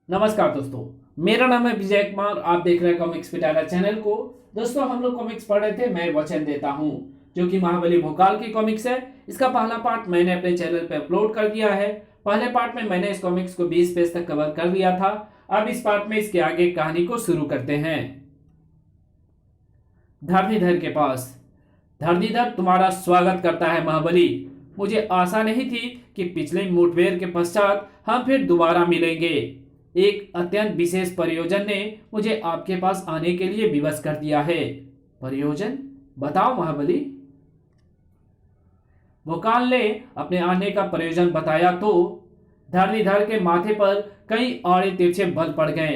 नमस्कार दोस्तों। मेरा नाम है विजय कुमार। आप देख रहे हैं कॉमिक्स पिटारा चैनल को। दोस्तों, हम लोग कॉमिक्स पढ़ रहे थे मैं वचन देता हूं, जो कि महाबली भोकाल की कॉमिक्स है। इसका पहला पार्ट मैंने अपने चैनल पे अपलोड कर दिया है। पहले पार्ट में मैंने इस कॉमिक्स को 20 पेज तक कवर कर लिया था। अब इस पार्ट में इसके आगे कहानी को शुरू करते हैं। धरणीधर के पास। धरणीधर तुम्हारा स्वागत करता है महाबली। मुझे आशा नहीं थी कि पिछले मुठभेड़ के पश्चात हम फिर दोबारा मिलेंगे। एक अत्यंत विशेष परियोजन ने मुझे आपके पास आने के लिए विवश कर दिया है। परियोजन? बताओ महाबली। भोकाल ने अपने आने का प्रयोजन बताया तो धरणीधर के माथे पर कई आड़े तिरछे बल पड़ गए।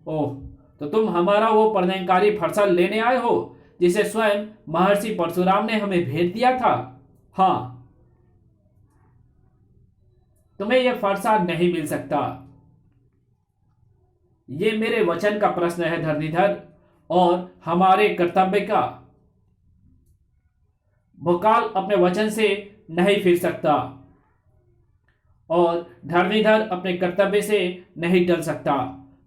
ओह, तो तुम हमारा वो प्रलयंकारी फरसा लेने आए हो जिसे स्वयं महर्षि परशुराम ने हमें भेज दिया था? हाँ, तुम्हें यह फरसा नहीं मिल सकता। ये मेरे वचन का प्रश्न है धरणीधर, और हमारे कर्तव्य का। भोकाल अपने वचन से नहीं फिर सकता और धरणीधर अपने कर्तव्य से नहीं टल सकता।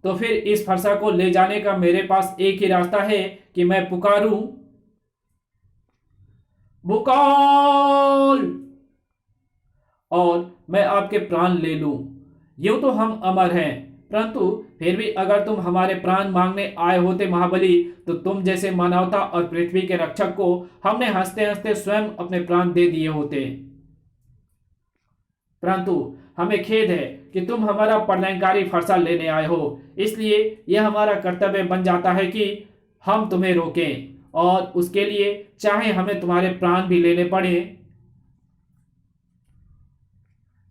तो फिर इस फरसा को ले जाने का मेरे पास एक ही रास्ता है कि मैं पुकारूं, भोकाल, और मैं आपके प्राण ले लूं। यूं तो हम अमर हैं, परंतु फिर भी अगर तुम हमारे प्राण मांगने आए होते महाबली, तो तुम जैसे मानवता और पृथ्वी के रक्षक को हमने हंसते हंसते स्वयं अपने प्राण दे दिए होते। परंतु हमें खेद है कि तुम हमारा प्रलयंकारी फरसा लेने आए हो, इसलिए यह हमारा कर्तव्य बन जाता है कि हम तुम्हें रोकें, और उसके लिए चाहे हमें तुम्हारे प्राण भी लेने पड़े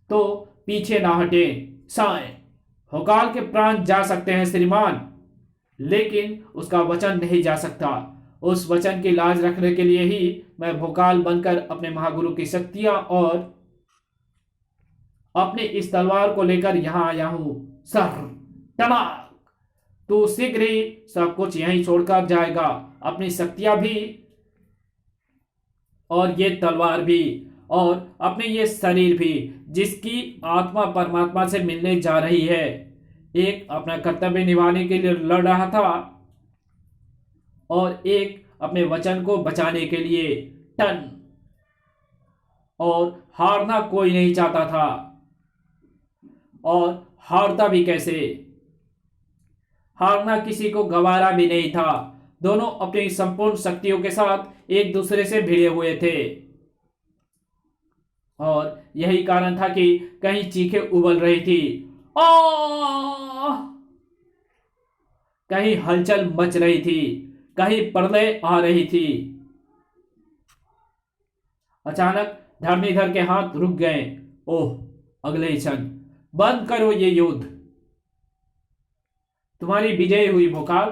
तो पीछे ना हटे। साए, भोकाल के प्राण जा सकते हैं श्रीमान, लेकिन उसका वचन नहीं जा सकता। उस वचन की लाज रखने के लिए ही मैं भोकाल बनकर अपने महागुरु की शक्तियां और अपने इस तलवार को लेकर यहां आया हूं। सर, टनाक! तू शीघ्र ही सब कुछ यहीं छोड़कर जाएगा, अपनी शक्तियां भी और ये तलवार भी, और अपने ये शरीर भी, जिसकी आत्मा परमात्मा से मिलने जा रही है। एक अपना कर्तव्य निभाने के लिए लड़ रहा था और एक अपने वचन को बचाने के लिए। टन! और हारना कोई नहीं चाहता था, और हारता भी कैसे? हारना किसी को गवारा भी नहीं था। दोनों अपनी संपूर्ण शक्तियों के साथ एक दूसरे से भिड़े हुए थे, और यही कारण था कि कहीं चीखें उबल रही थी, आ कहीं हलचल मच रही थी, कहीं प्रलय आ रही थी। अचानक धरणीधर के हाथ रुक गए। ओह, अगले ही क्षण, बंद करो ये युद्ध। तुम्हारी विजय हुई भोकाल।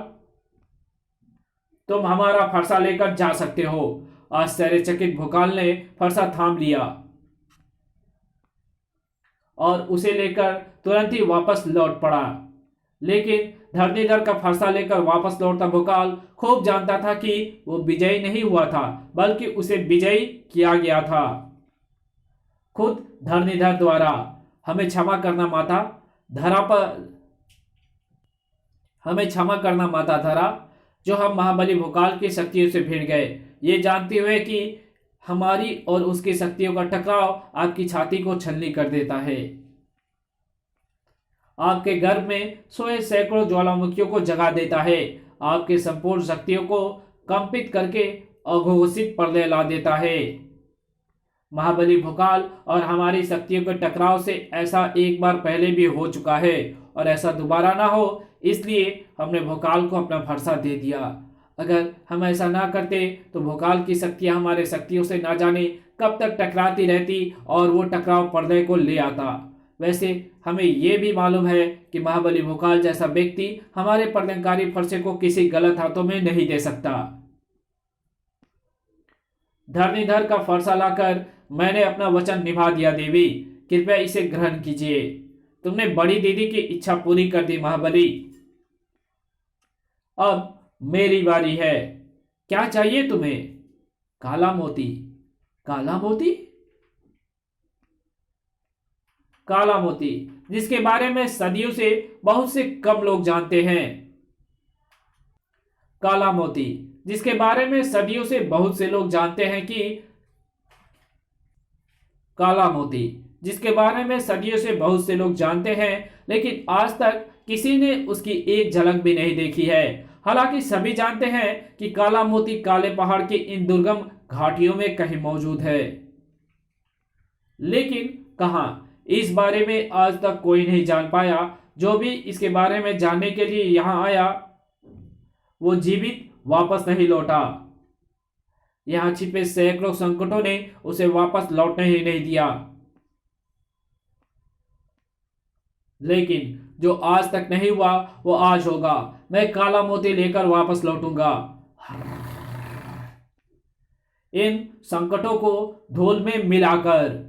तुम हमारा फरसा लेकर जा सकते हो। आश्चर्यचकित भोकाल ने फरसा थाम लिया और उसे लेकर तुरंत ही वापस लौट पड़ा। लेकिन धरणीधर का फरसा लेकर वापस लौटता भोकाल खूब जानता था कि वो विजयी नहीं हुआ था, बल्कि उसे विजयी किया गया था खुद धरणीधर द्वारा। हमें क्षमा करना माता धरा पर हमें क्षमा करना माता धरा, जो हम महाबली भोकाल की शक्तियों से भिड़ गए, ये जानते हुए कि हमारी और उसकी शक्तियों का टकराव आपकी छाती को छलनी कर देता है। आपके गर्भ में सोए सैकड़ों ज्वालामुखियों को जगा देता है, आपके संपूर्ण शक्तियों को कंपित करके अघोषित प्रलय ला देता है। महाबली भोकाल और हमारी शक्तियों के टकराव से ऐसा एक बार पहले भी हो चुका है, और ऐसा दोबारा ना हो, इसलिए हमने भोकाल को अपना फरसा दे दिया। अगर हम ऐसा ना करते तो भोकाल की शक्तियां हमारे शक्तियों से ना जाने कब तक टकराती रहती, और वो टकराव प्रलय को ले आता। वैसे हमें यह भी मालूम है कि महाबली भोकाल जैसा व्यक्ति हमारे प्रलयंकारी फरसे को किसी गलत हाथों में नहीं दे सकता। धरणीधर का फरसा लाकर मैंने अपना वचन निभा दिया देवी, कृपया इसे ग्रहण कीजिए। तुमने बड़ी दीदी की इच्छा पूरी कर दी महाबली। अब मेरी बारी है। क्या चाहिए तुम्हें? काला मोती। काला मोती? काला मोती जिसके बारे में सदियों से बहुत से कम लोग जानते हैं। काला मोती, जिसके बारे में सदियों से बहुत से लोग जानते हैं कि काला मोती, जिसके बारे में सदियों से बहुत से लोग जानते हैं, लेकिन आज तक किसी ने उसकी एक झलक भी नहीं देखी है। हालांकि सभी जानते हैं कि काला मोती काले पहाड़ की इन दुर्गम घाटियों में कहीं मौजूद है, लेकिन कहां, इस बारे में आज तक कोई नहीं जान पाया। जो भी इसके बारे में जानने के लिए यहां आया वो जीवित वापस नहीं लौटा। यहां छिपे सैकड़ों संकटों ने उसे वापस लौटने ही नहीं दिया। लेकिन जो आज तक नहीं हुआ वो आज होगा। मैं काला मोती लेकर वापस लौटूंगा, इन संकटों को धूल में मिलाकर।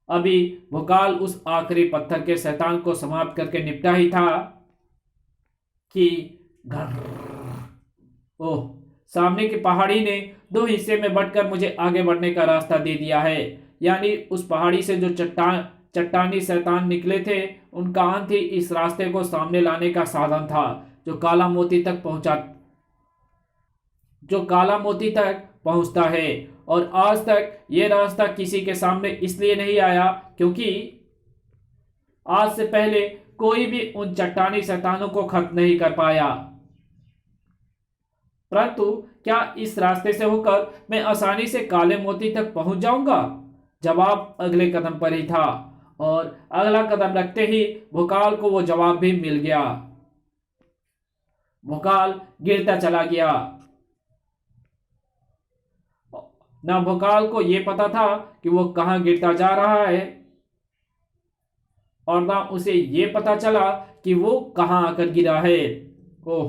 अभी भोकाल उस आखिरी पत्थर के शैतान को समाप्त करके निपटा ही था कि ओह, सामने की पहाड़ी ने दो हिस्से में बंटकर मुझे आगे बढ़ने का रास्ता दे दिया है। यानी उस पहाड़ी से जो चट्टानी शैतान निकले थे, उनका अंत ही इस रास्ते को सामने लाने का साधन था, जो काला मोती तक पहुंचता है। और आज तक यह रास्ता किसी के सामने इसलिए नहीं आया क्योंकि आज से पहले कोई भी उन चट्टानी शैतानों को खत्म नहीं कर पाया। परंतु क्या इस रास्ते से होकर मैं आसानी से काले मोती तक पहुंच जाऊंगा? जवाब अगले कदम पर ही था, और अगला कदम रखते ही भोकाल को वो जवाब भी मिल गया। भोकाल गिरता चला गया। ना भोकाल को यह पता था कि वो कहां गिरता जा रहा है, और ना उसे यह पता चला कि वो कहां आकर गिरा है। ओह,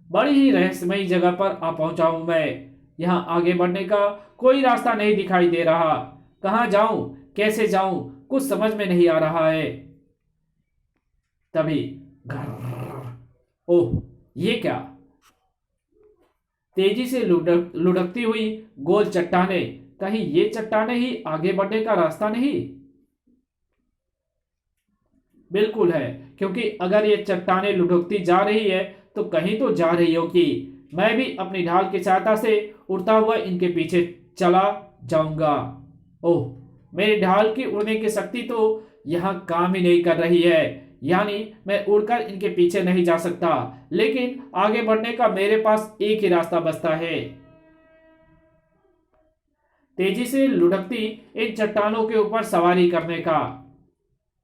बड़ी ही रहस्यमयी जगह पर आ पहुंचा हूं मैं। यहां आगे बढ़ने का कोई रास्ता नहीं दिखाई दे रहा। कहां जाऊं, कैसे जाऊं, कुछ समझ में नहीं आ रहा है। तभी ओह, ये क्या? तेजी से लुढ़कती हुई गोल चट्टाने। कहीं ये चट्टाने ही आगे बढ़ने का रास्ता नहीं? बिल्कुल है, क्योंकि अगर ये चट्टाने लुढ़कती जा रही है तो कहीं तो जा रही होगी। मैं भी अपनी ढाल की सहायता से उड़ता हुआ इनके पीछे चला जाऊंगा। ओह, मेरी ढाल की उड़ने की शक्ति तो यहां काम ही नहीं कर रही है। यानी मैं उड़कर इनके पीछे नहीं जा सकता, लेकिन आगे बढ़ने का मेरे पास एक ही रास्ता बचता है, तेजी से लुढ़कती इन चट्टानों के ऊपर सवारी करने का।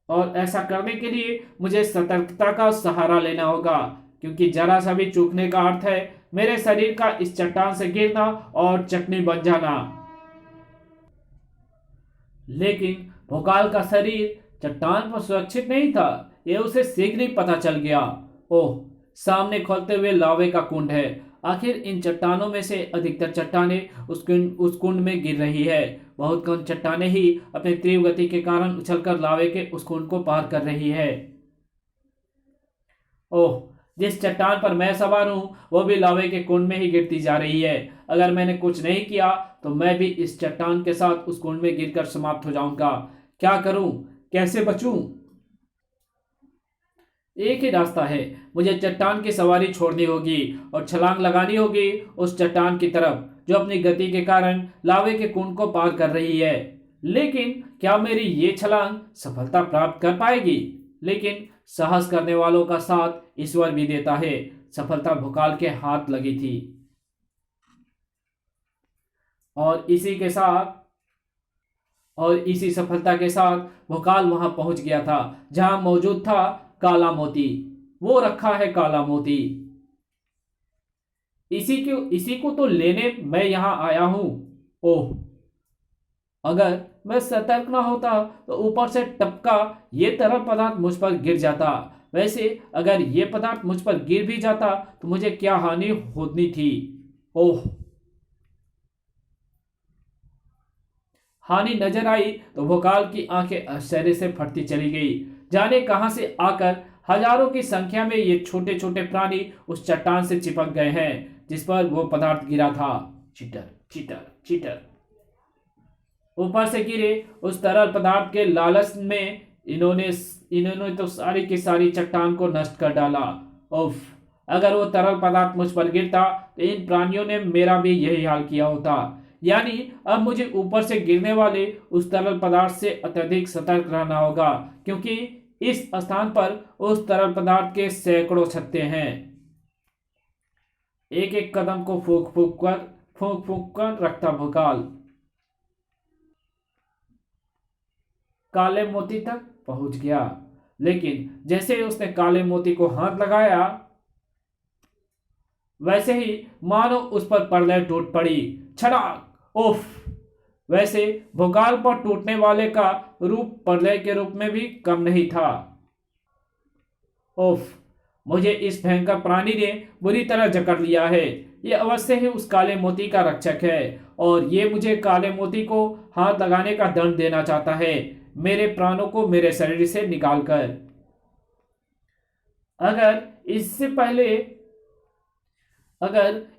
और ऐसा करने के लिए मुझे सतर्कता का सहारा लेना होगा, क्योंकि जरा सा भी चूकने का अर्थ है मेरे शरीर का इस चट्टान से गिरना और चटनी बन जाना। लेकिन भोकाल का शरीर चट्टान पर सुरक्षित नहीं था, यह उसे शीघ्र ही पता चल गया। ओह, सामने खोलते हुए लावे का कुंड है। आखिर इन चट्टानों में से अधिकतर चट्टानें उस कुंड में गिर रही है। बहुत कम चट्टानें ही अपनी तीव्र गति के कारण उछलकर लावे के उस कुंड को पार कर रही है। ओह, जिस चट्टान पर मैं सवार हूं वो भी लावे के कुंड में ही गिरती जा रही है। अगर मैंने कुछ नहीं किया तो मैं भी इस चट्टान के साथ उस कुंड में गिरकर समाप्त हो जाऊंगा। क्या करूं, कैसे बचूं? एक ही रास्ता है, मुझे चट्टान की सवारी छोड़नी होगी और छलांग लगानी होगी उस चट्टान की तरफ जो अपनी गति के कारण लावे के कुंड को पार कर रही है। लेकिन क्या मेरी ये छलांग सफलता प्राप्त कर पाएगी? लेकिन साहस करने वालों का साथ ईश्वर भी देता है। सफलता भोकाल के हाथ लगी थी, और इसी सफलता के साथ भोकाल वहां पहुंच गया था जहां मौजूद था काला मोती। वो रखा है काला मोती, इसी को तो लेने मैं यहां आया हूं। ओह, अगर मैं सतर्क ना होता तो ऊपर से टपका ये तरल पदार्थ मुझ पर गिर जाता। वैसे अगर ये पदार्थ मुझ पर गिर भी जाता तो मुझे क्या हानि होनी थी? ओह, हानि नजर आई तो भोकाल की आंखें आश्चर्य से फटती चली गई। जाने कहां से आकर हजारों की संख्या में ये छोटे छोटे प्राणी उस चट्टान से चिपक गए हैं जिस पर वो पदार्थ गिरा था। Cheater cheater cheater. ऊपर से गिरे उस तरल पदार्थ के लालच में इन्होंने इन्होंने तो सारी की सारी चट्टान को नष्ट कर डाला। उफ, अगर वो तरल पदार्थ मुझ पर गिरता तो इन प्राणियों ने मेरा भी यही हाल किया होता। यानी अब मुझे ऊपर से गिरने वाले उस तरल पदार्थ से अत्यधिक सतर्क रहना होगा, क्योंकि इस स्थान पर उस तरल पदार्थ के सैकड़ों छत्ते हैं। एक एक कदम को फूंक फूंक कर रखता भोकाल काले मोती तक पहुंच गया। लेकिन जैसे ही उसने काले मोती को हाथ लगाया, वैसे ही मानो उस पर प्रलय टूट पड़ी। छड़ाक! उफ! वैसे भोकाल पर टूटने वाले का रूप प्रलय के रूप में भी कम नहीं था। उफ! मुझे इस भयंकर प्राणी ने बुरी तरह जकड़ लिया है। ये अवश्य ही उस काले मोती का रक्षक है और ये मुझे काले मोती को हाथ लगाने का दंड देना चाहता है, मेरे प्राणों को मेरे शरीर से निकालकर। अगर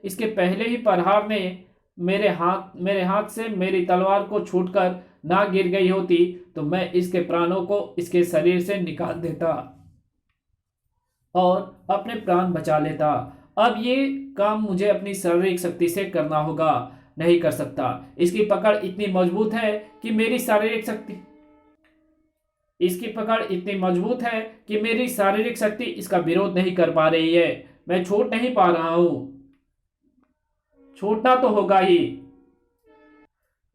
इसके पहले ही प्रहार में मेरे हाथ से मेरी तलवार को छूटकर ना गिर गई होती तो मैं इसके प्राणों को इसके शरीर से निकाल देता और अपने प्राण बचा लेता। अब ये काम मुझे अपनी शारीरिक शक्ति से करना होगा, नहीं कर सकता। इसकी पकड़ इतनी मजबूत है कि मेरी शारीरिक शक्ति इसका विरोध नहीं कर पा रही है। मैं छूट नहीं पा रहा हूं। छूटना तो होगा ही,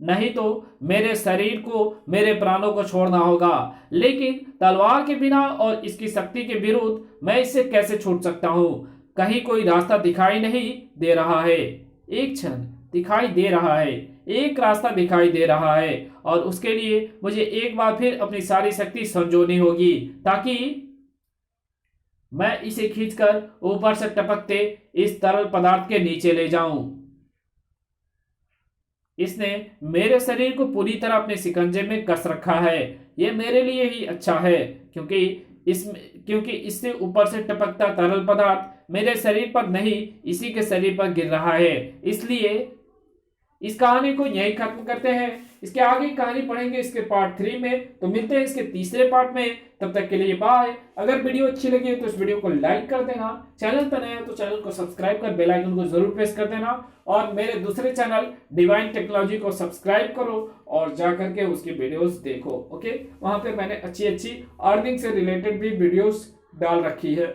नहीं तो मेरे शरीर को मेरे प्राणों को छोड़ना होगा। लेकिन तलवार के बिना और इसकी शक्ति के विरुद्ध मैं इससे कैसे छूट सकता हूं? कहीं कोई रास्ता दिखाई नहीं दे रहा है। एक क्षण दिखाई दे रहा है, एक रास्ता दिखाई दे रहा है और उसके लिए मुझे एक बार फिर अपनी सारी शक्ति संजोनी होगी ताकि मैं इसे खींचकर ऊपर से टपकते इस तरल पदार्थ के नीचे ले जाऊं। इसने मेरे शरीर को पूरी तरह अपने शिकंजे में कस रखा है। यह मेरे लिए ही अच्छा है, क्योंकि इससे ऊपर से टपकता तरल पदार्थ मेरे शरीर पर नहीं, इसी के शरीर पर गिर रहा है। इसलिए इस कहानी को यही खत्म करते हैं। इसके आगे कहानी पढ़ेंगे इसके पार्ट 3 में। तो मिलते हैं इसके तीसरे पार्ट में। तब तक के लिए बाय। अगर वीडियो अच्छी लगी तो इस वीडियो को लाइक कर देना, चैनल पर नए हो तो चैनल को सब्सक्राइब कर बेल आइकन को जरूर प्रेस कर देना और मेरे दूसरे चैनल डिवाइन टेक्नोलॉजी को सब्सक्राइब करो और जा करके उसकी वीडियोस देखो। ओके, वहां पे मैंने अच्छी अर्निंग से रिलेटेड भी वीडियोस डाल रखी है।